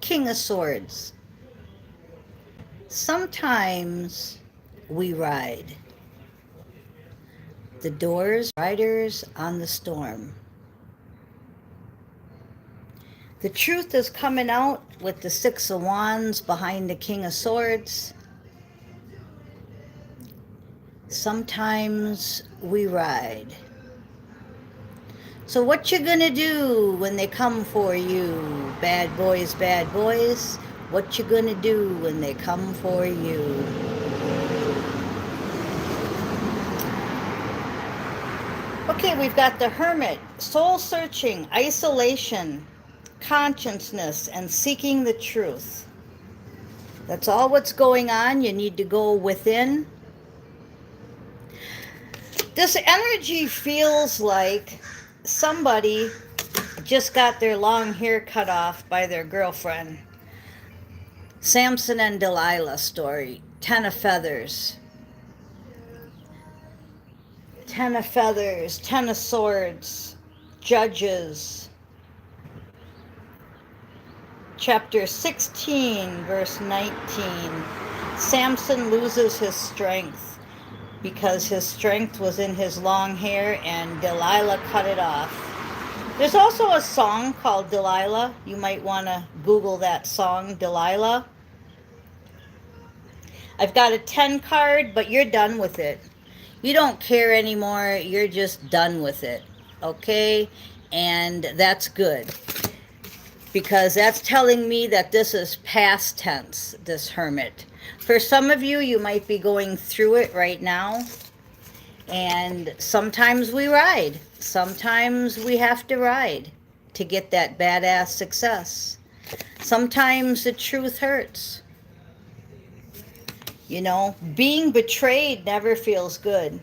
King of Swords. Sometimes we ride. The doors, riders on the storm. The truth is coming out with the Six of Wands behind the King of Swords. Sometimes we ride. So what you gonna do when they come for you? Bad boys, bad boys. What you gonna do when they come for you? Okay, we've got the Hermit, soul searching, isolation, consciousness, and seeking the truth. That's all what's going on. You need to go within. This energy feels like somebody just got their long hair cut off by their girlfriend. Samson and Delilah story, 10 of feathers. 10 of feathers, 10 of swords, Judges. Chapter 16, verse 19. Samson loses his strength because his strength was in his long hair and Delilah cut it off. There's also a song called Delilah. You might want to Google that song, Delilah. I've got a 10 card, but you're done with it. You don't care anymore. You're just done with it. Okay? And that's good. Because that's telling me that this is past tense, this Hermit. For some of you, you might be going through it right now. And sometimes we ride. Sometimes we have to ride to get that badass success. Sometimes the truth hurts. You know, being betrayed never feels good.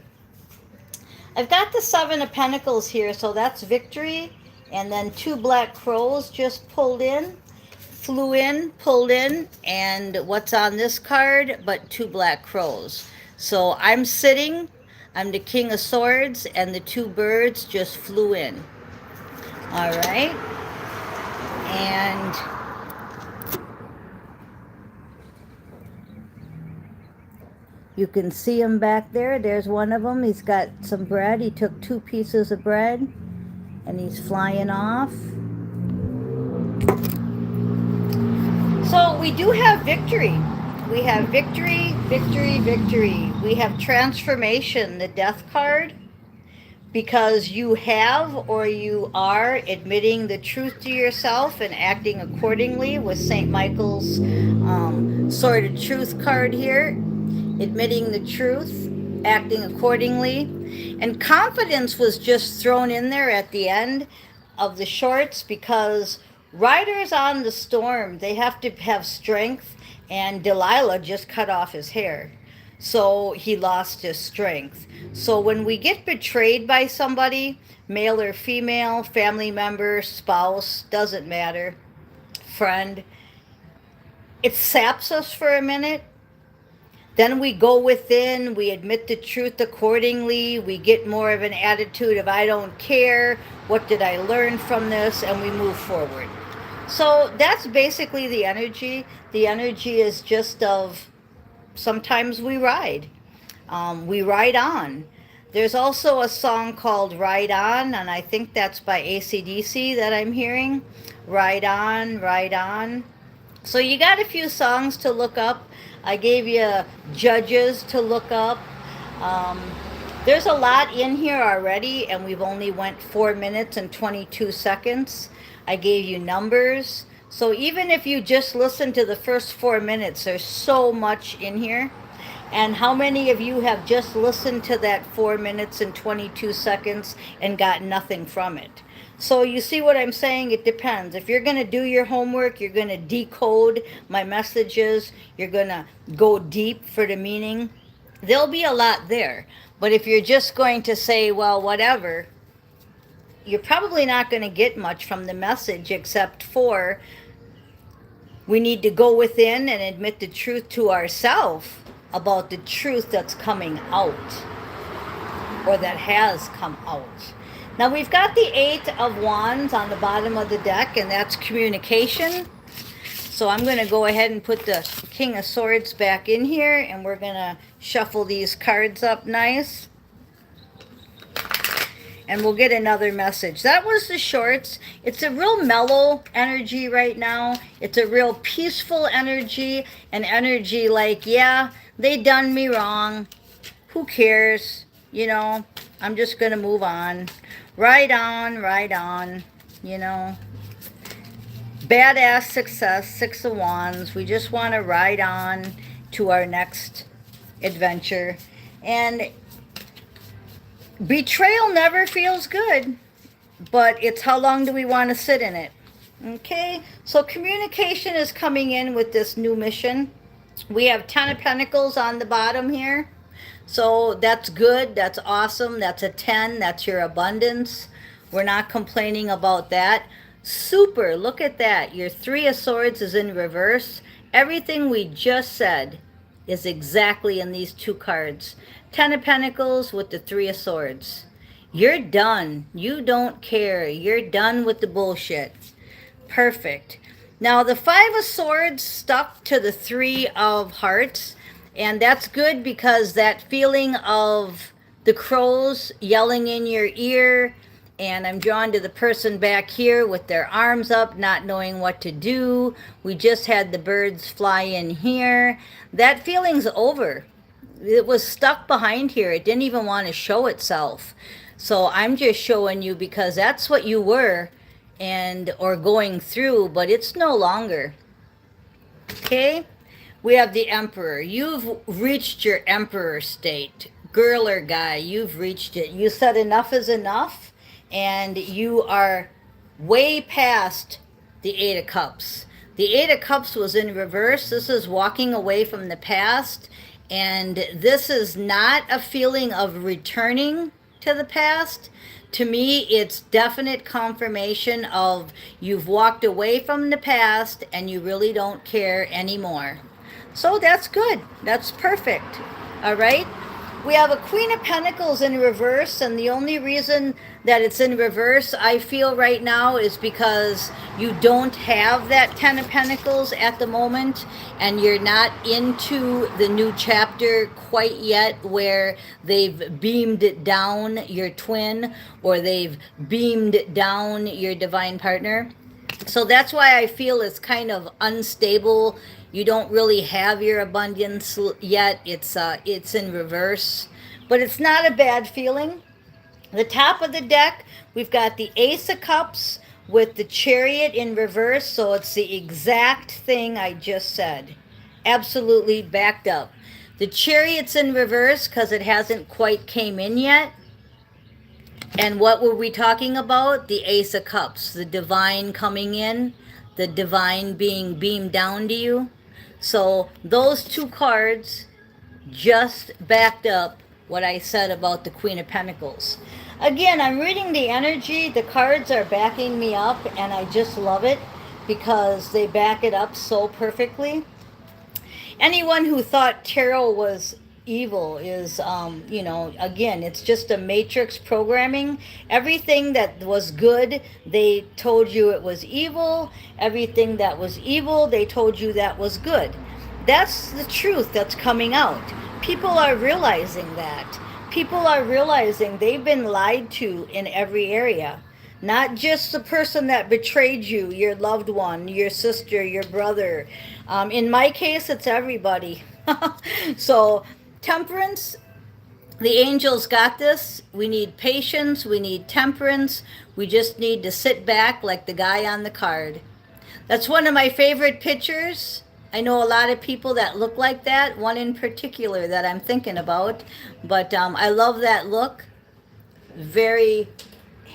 I've got the 7 of Pentacles here, so that's victory. And then 2 black crows just pulled in, flew in, pulled in. And what's on this card but 2 black crows. So I'm sitting, I'm the King of Swords, and the 2 birds just flew in. All right. And you can see him back there. There's one of them. He's got some bread. He took 2 pieces of bread and he's flying off. So we do have victory. We have victory, victory, victory. We have transformation, the Death card, because you have or you are admitting the truth to yourself and acting accordingly with St. Michael's Sword of Truth card here. Admitting the truth, acting accordingly. And confidence was just thrown in there at the end of the shorts because riders on the storm, they have to have strength, and Delilah just cut off his hair. So he lost his strength. So when we get betrayed by somebody, male or female, family member, spouse, doesn't matter, friend, it saps us for a minute. Then we go within, we admit the truth accordingly, we get more of an attitude of I don't care, what did I learn from this, and we move forward. So that's basically the energy. The energy is just of sometimes we ride. We ride on. There's also a song called Ride On, and I think that's by AC/DC that I'm hearing. Ride On, Ride On. So you got a few songs to look up. I gave you Judges to look up. There's a lot in here already, and we've only went 4 minutes and 22 seconds. I gave you Numbers. So even if you just listen to the first 4 minutes, there's so much in here. And how many of you have just listened to that 4 minutes and 22 seconds and got nothing from it? So you see what I'm saying? It depends. If you're going to do your homework, you're going to decode my messages, you're going to go deep for the meaning, there'll be a lot there. But if you're just going to say, well, whatever, you're probably not going to get much from the message except for we need to go within and admit the truth to ourselves about the truth that's coming out or that has come out. Now we've got the 8 of Wands on the bottom of the deck, and that's communication. So I'm going to go ahead and put the King of Swords back in here, and we're going to shuffle these cards up nice. And we'll get another message. That was the shorts. It's a real mellow energy right now. It's a real peaceful energy, an energy like, yeah, they done me wrong. Who cares? You know, I'm just going to move on. Right on, you know. Badass success, Six of Wands. We just want to ride on to our next adventure. And betrayal never feels good, but it's how long do we want to sit in it? Okay, so communication is coming in with this new mission. We have 10 of Pentacles on the bottom here. So that's good. That's awesome. That's a 10. That's your abundance. We're not complaining about that. Super. Look at that. Your 3 of Swords is in reverse. Everything we just said is exactly in these 2 cards. 10 of Pentacles with the 3 of Swords. You're done. You don't care. You're done with the bullshit. Perfect. Now the 5 of Swords stuck to the 3 of Hearts. And that's good because that feeling of the crows yelling in your ear, and I'm drawn to the person back here with their arms up, not knowing what to do. We just had the birds fly in here. That feeling's over. It was stuck behind here. It didn't even want to show itself. So I'm just showing you because that's what you were or going through, but it's no longer. Okay? We have the Emperor. You've reached your Emperor state. Girl or guy, you've reached it. You said enough is enough, and you are way past the 8 of Cups. The 8 of Cups was in reverse. This is walking away from the past, and this is not a feeling of returning to the past. To me, it's definite confirmation of you've walked away from the past and you really don't care anymore. So that's good. That's perfect. All right. We have a Queen of Pentacles in reverse, and the only reason that it's in reverse, I feel right now, is because you don't have that 10 of Pentacles at the moment, and you're not into the new chapter quite yet where they've beamed down your twin or they've beamed down your divine partner. So that's why I feel it's kind of unstable. You don't really have your abundance yet. It's in reverse, but it's not a bad feeling. The top of the deck, we've got the Ace of Cups with the Chariot in reverse, so it's the exact thing I just said. Absolutely backed up. The Chariot's in reverse because it hasn't quite came in yet. And what were we talking about? The Ace of Cups, the divine coming in, the divine being beamed down to you. So those 2 cards just backed up what I said about the Queen of Pentacles. Again, I'm reading the energy. The cards are backing me up, and I just love it because they back it up so perfectly. Anyone who thought tarot was evil is, again, it's just a matrix programming. Everything that was good, they told you it was evil. Everything that was evil, they told you that was good. That's the truth that's coming out. People are realizing that. People are realizing they've been lied to in every area. Not just the person that betrayed you, your loved one, your sister, your brother. In my case, it's everybody. So, Temperance, the angels got this. We need patience. We need temperance. We just need to sit back like the guy on the card. That's one of my favorite pictures. I know a lot of people that look like that. One in particular that I'm thinking about. But I love that look. Very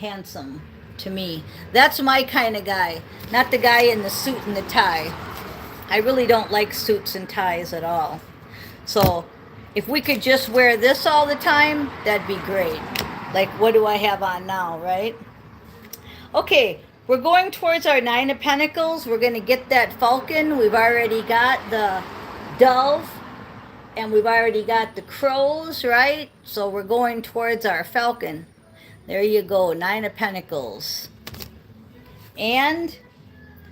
handsome to me. That's my kind of guy. Not the guy in the suit and the tie. I really don't like suits and ties at all. So if we could just wear this all the time, that'd be great. Like, what do I have on now, right? Okay, we're going towards our 9 of Pentacles. We're going to get that falcon. We've already got the dove, and we've already got the crows, right? So we're going towards our falcon. There you go, 9 of Pentacles. And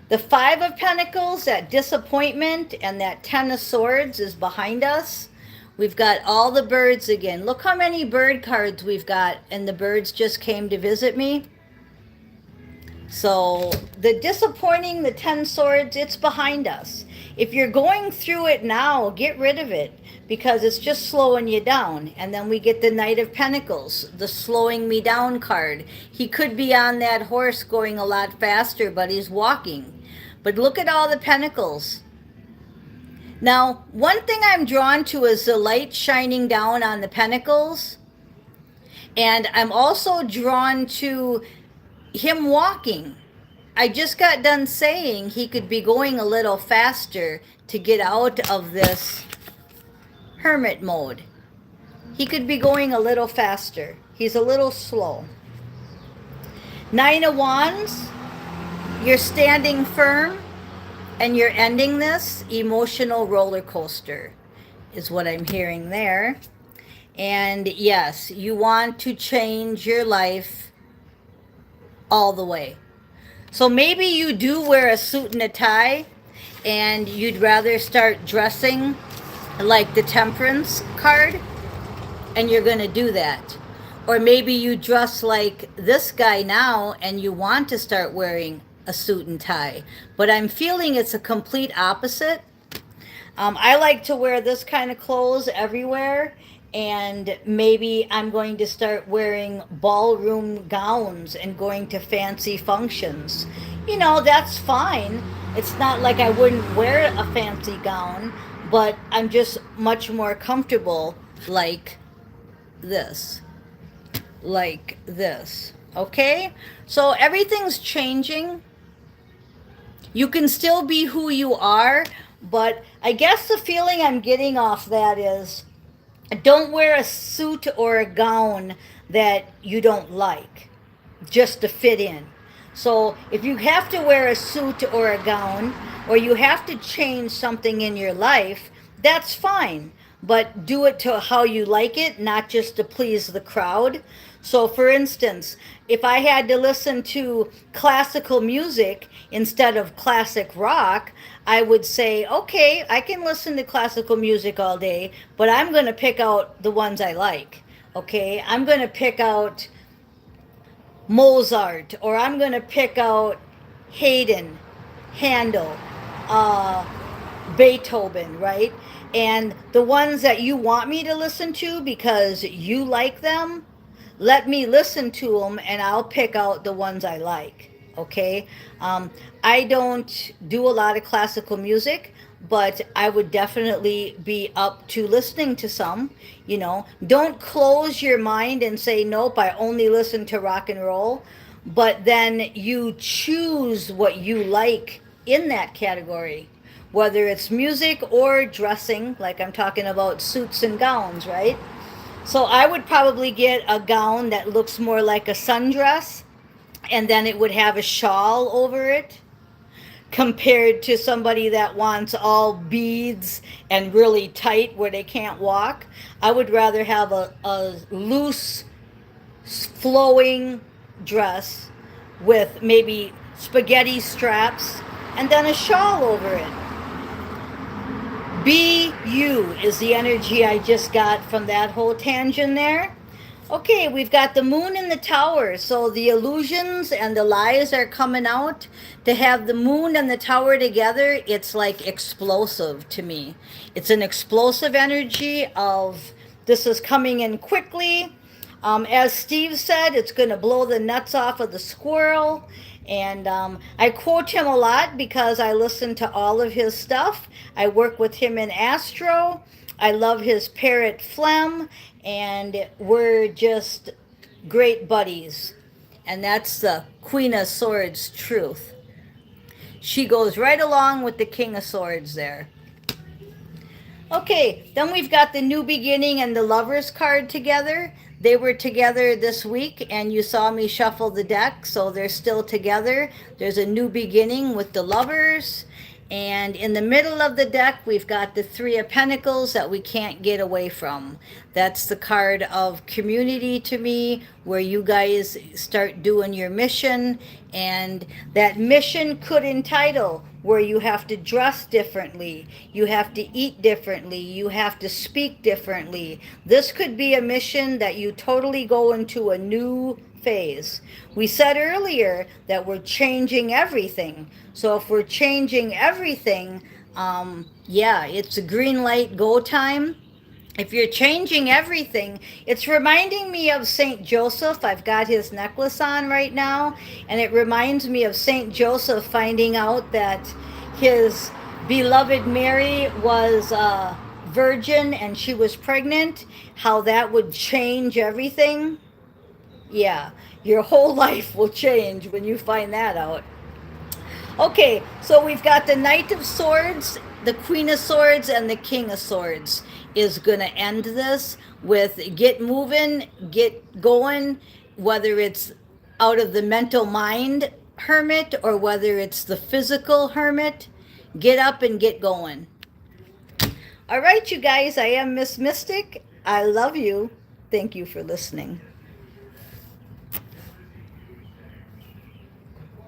The Five of Pentacles, that disappointment, and that Ten of Swords is behind us. We've got all the birds again. Look how many bird cards we've got, and the birds just came to visit me. So the disappointing, the 10 swords, it's behind us. If you're going through it now, get rid of it because it's just slowing you down. And then we get the Knight of Pentacles, the slowing me down card. He could be on that horse going a lot faster, but he's walking. But look at all the pentacles. Now, one thing I'm drawn to is the light shining down on the pentacles. And I'm also drawn to him walking. I just got done saying he could be going a little faster to get out of this hermit mode. He could be going a little faster. He's a little slow. Nine of Wands, you're standing firm and you're ending this emotional roller coaster is what I'm hearing there. And yes, you want to change your life all the way. So maybe you do wear a suit and a tie and you'd rather start dressing like the Temperance card, and you're going to do that. Or maybe you dress like this guy now and you want to start wearing a suit and tie. But I'm feeling it's a complete opposite. I like to wear this kind of clothes everywhere, and maybe I'm going to start wearing ballroom gowns and going to fancy functions. You know, that's fine. It's not like I wouldn't wear a fancy gown, but I'm just much more comfortable like this. Like this. Okay? So everything's changing. You can still be who you are, but I guess the feeling I'm getting off that is don't wear a suit or a gown that you don't like just to fit in. So if you have to wear a suit or a gown, or you have to change something in your life, that's fine. But do it to how you like it, not just to please the crowd. So for instance, if I had to listen to classical music instead of classic rock, I would say, okay, I can listen to classical music all day, but I'm going to pick out the ones I like. Okay, I'm going to pick out Mozart, or I'm going to pick out Haydn, Handel, Beethoven, right? And the ones that you want me to listen to because you like them, let me listen to them and I'll pick out the ones I like. Okay? I don't do a lot of classical music, but I would definitely be up to listening to some. You know, don't close your mind and say, nope, I only listen to rock and roll. But then you choose what you like in that category, whether it's music or dressing, like I'm talking about suits and gowns, right? So I would probably get a gown that looks more like a sundress, and then it would have a shawl over it, compared to somebody that wants all beads and really tight where they can't walk. I would rather have a loose, flowing dress with maybe spaghetti straps and then a shawl over it. Be you is the energy I just got from that whole tangent there. Okay, we've got the moon in the tower, so the illusions and the lies are coming out. To have the moon and the tower together, it's like explosive to me. It's an explosive energy of this is coming in quickly. As Steve said, it's going to blow the nuts off of the squirrel. And I quote him a lot because I listen to all of his stuff. I work with him in Astro. I love his parrot Phlegm, and we're just great buddies. And that's the Queen of Swords truth. She goes right along with the King of Swords there. Okay, then we've got the New Beginning and the Lovers card together. They were together this week, and you saw me shuffle the deck, so they're still together. There's a new beginning with the Lovers, And in the middle of the deck, we've got the Three of Pentacles that we can't get away from. That's the card of community to me, where you guys start doing your mission. And that mission could entitle where you have to dress differently, you have to eat differently, you have to speak differently. This could be a mission that you totally go into a new phase. We said earlier that we're changing everything. So if we're changing everything, yeah, it's a green light go time. If you're changing everything, it's reminding me of Saint Joseph. I've got his necklace on right now, and it reminds me of Saint Joseph finding out that his beloved Mary was a virgin and she was pregnant, how that would change everything. Yeah, your whole life will change when you find that out. Okay, so we've got the Knight of Swords, the Queen of Swords, and the King of Swords is going to end this with get moving, get going, whether it's out of the mental mind hermit or whether it's the physical hermit. Get up and get going. All right, you guys, I am Miss Mystic. I love you. Thank you for listening.